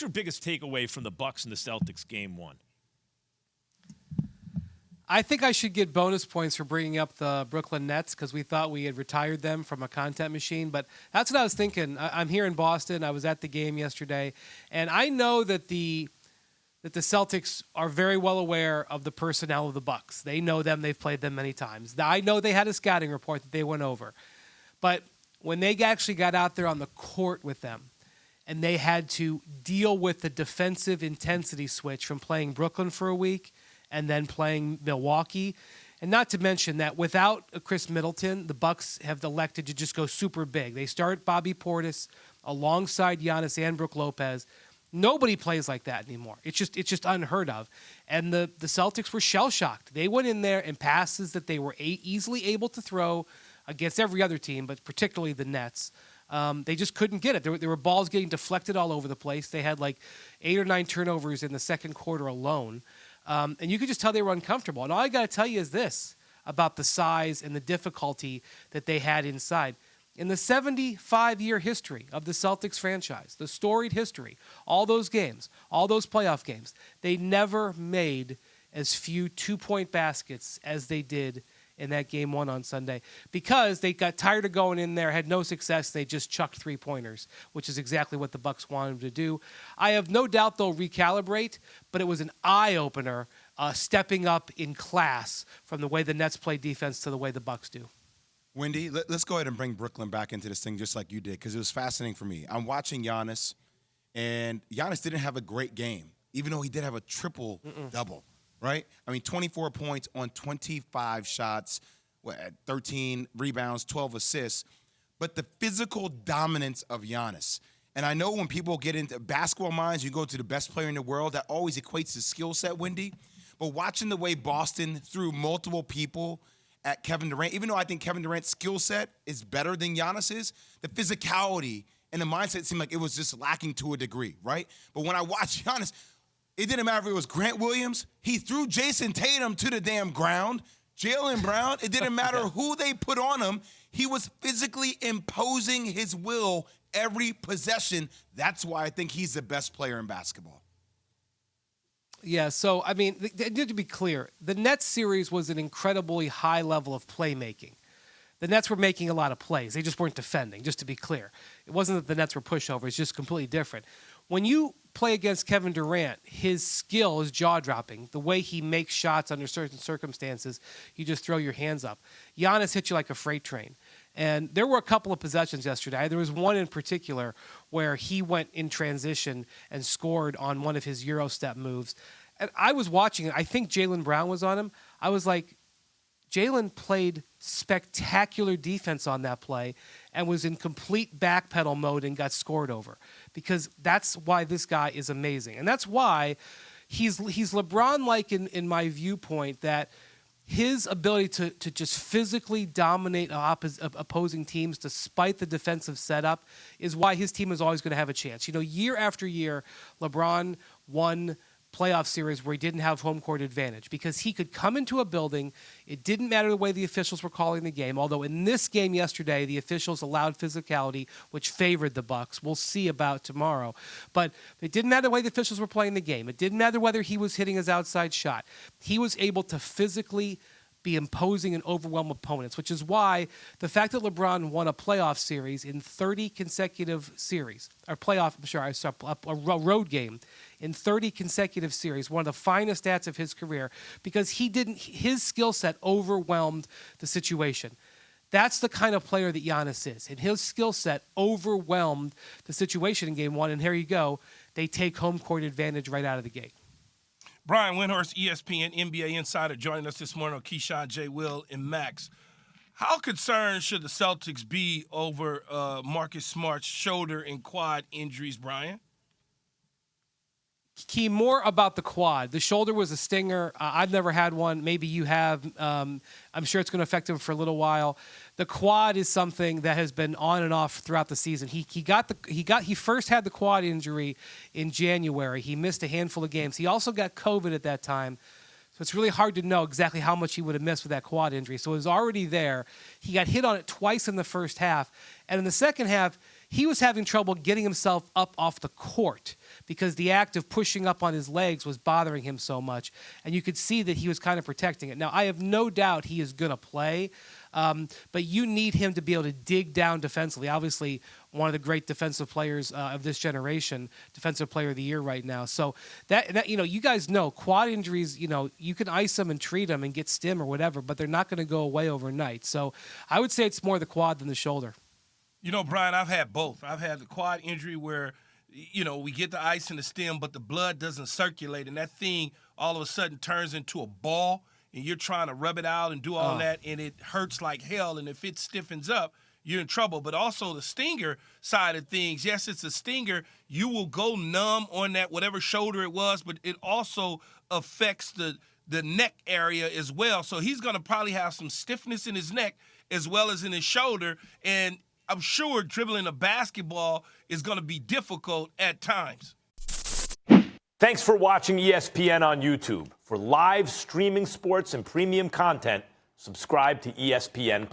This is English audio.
What's your biggest takeaway from the Bucks and the Celtics game one? I think I should get bonus points for bringing up the Brooklyn Nets because we thought we had retired them from a content machine. But that's what I was thinking. I'm here in Boston. I was at the game yesterday. And I know that the Celtics are very well aware of the personnel of the Bucks. They know them. They've played them many times. I know they had a scouting report that they went over. But when they actually got out there on the court with them and they had to deal with the defensive intensity switch from playing Brooklyn for a week and then playing Milwaukee. And not to mention that without Chris Middleton, the Bucks have elected to just go super big. They start Bobby Portis alongside Giannis and Brook Lopez. Nobody plays like that anymore. It's just unheard of. And the Celtics were shell-shocked. They went in there and passes that they were easily able to throw against every other team, but particularly the Nets. They just couldn't get it. There were balls getting deflected all over the place. They had like 8 or 9 turnovers in the second quarter alone. And you could just tell they were uncomfortable. And all I got to tell you is this about the size and the difficulty that they had inside. In the 75-year history of the Celtics franchise, the storied history, all those games, all those playoff games, they never made as few two-point baskets as they did in that game one on Sunday because they got tired of going in there, had no success. They just chucked three-pointers, which is exactly what the Bucks wanted them to do. I have no doubt they'll recalibrate, but it was an eye-opener stepping up in class from the way the Nets play defense to the way the Bucks do. Wendy, let's go ahead and bring Brooklyn back into this thing just like you did because it was fascinating for me. I'm watching Giannis, and Giannis didn't have a great game, even though he did have a triple-double. Right? I mean, 24 points on 25 shots, 13 rebounds, 12 assists. But the physical dominance of Giannis. And I know when people get into basketball minds, you go to the best player in the world, that always equates to skill set, Wendy. But watching the way Boston threw multiple people at Kevin Durant, even though I think Kevin Durant's skill set is better than Giannis's, the physicality and the mindset seemed like it was just lacking to a degree, right? But when I watch Giannis, it didn't matter if it was Grant Williams. He threw Jason Tatum to the damn ground. Jaylen Brown, it didn't matter who they put on him. He was physically imposing his will every possession. That's why I think he's the best player in basketball. Yeah, so, I mean, it need to be clear. The Nets series was an incredibly high level of playmaking. The Nets were making a lot of plays. They just weren't defending, just to be clear. It wasn't that the Nets were pushovers. It's just completely different. When you play against Kevin Durant, his skill is jaw-dropping. The way he makes shots under certain circumstances, you just throw your hands up. Giannis hit you like a freight train. And there were a couple of possessions yesterday. There was one in particular where he went in transition and scored on one of his Euro step moves. And I was watching it. I think Jaylen Brown was on him. I was like, Jaylen played spectacular defense on that play and was in complete backpedal mode and got scored over because that's why this guy is amazing. And that's why he's LeBron-like in my viewpoint, that his ability to just physically dominate opposing teams despite the defensive setup is why his team is always going to have a chance. You know, year after year, LeBron won playoff series where he didn't have home court advantage because he could come into a building. It didn't matter the way the officials were calling the game, although in this game yesterday, the officials allowed physicality, which favored the Bucks. We'll see about tomorrow. But it didn't matter the way the officials were playing the game. It didn't matter whether he was hitting his outside shot. He was able to physically be imposing and overwhelm opponents, which is why the fact that LeBron won a playoff series in 30 consecutive series, or a road game in 30 consecutive series, one of the finest stats of his career, because his skill set overwhelmed the situation. That's the kind of player that Giannis is, and his skill set overwhelmed the situation in game one, and here you go. They take home court advantage right out of the gate. Brian Windhorst, ESPN NBA Insider, joining us this morning on Keyshawn, J. Will, and Max. How concerned should the Celtics be over Marcus Smart's shoulder and quad injuries, Brian? Key, more about the quad. The shoulder was a stinger. I've never had one. Maybe you have. I'm sure it's going to affect him for a little while. The quad is something that has been on and off throughout the season. He first had the quad injury in January. He missed a handful of games. He also got COVID at that time. So it's really hard to know exactly how much he would have missed with that quad injury. So it was already there. He got hit on it twice in the first half. And in the second half, he was having trouble getting himself up off the court because the act of pushing up on his legs was bothering him so much. And you could see that he was kind of protecting it. Now, I have no doubt he is going to play, but you need him to be able to dig down defensively. Obviously, one of the great defensive players of this generation, defensive player of the year right now. So that you guys know quad injuries, you can ice them and treat them and get stim or whatever, but they're not going to go away overnight. So I would say it's more the quad than the shoulder. Brian, I've had both. I've had the quad injury where, we get the ice and the stem, but the blood doesn't circulate, and that thing all of a sudden turns into a ball, and you're trying to rub it out and do all that, and it hurts like hell, and if it stiffens up, you're in trouble. But also the stinger side of things, yes, it's a stinger. You will go numb on that, whatever shoulder it was, but it also affects the neck area as well. So he's going to probably have some stiffness in his neck as well as in his shoulder, and I'm sure dribbling a basketball is going to be difficult at times. Thanks for watching ESPN on YouTube. For live streaming sports and premium content, subscribe to ESPN+.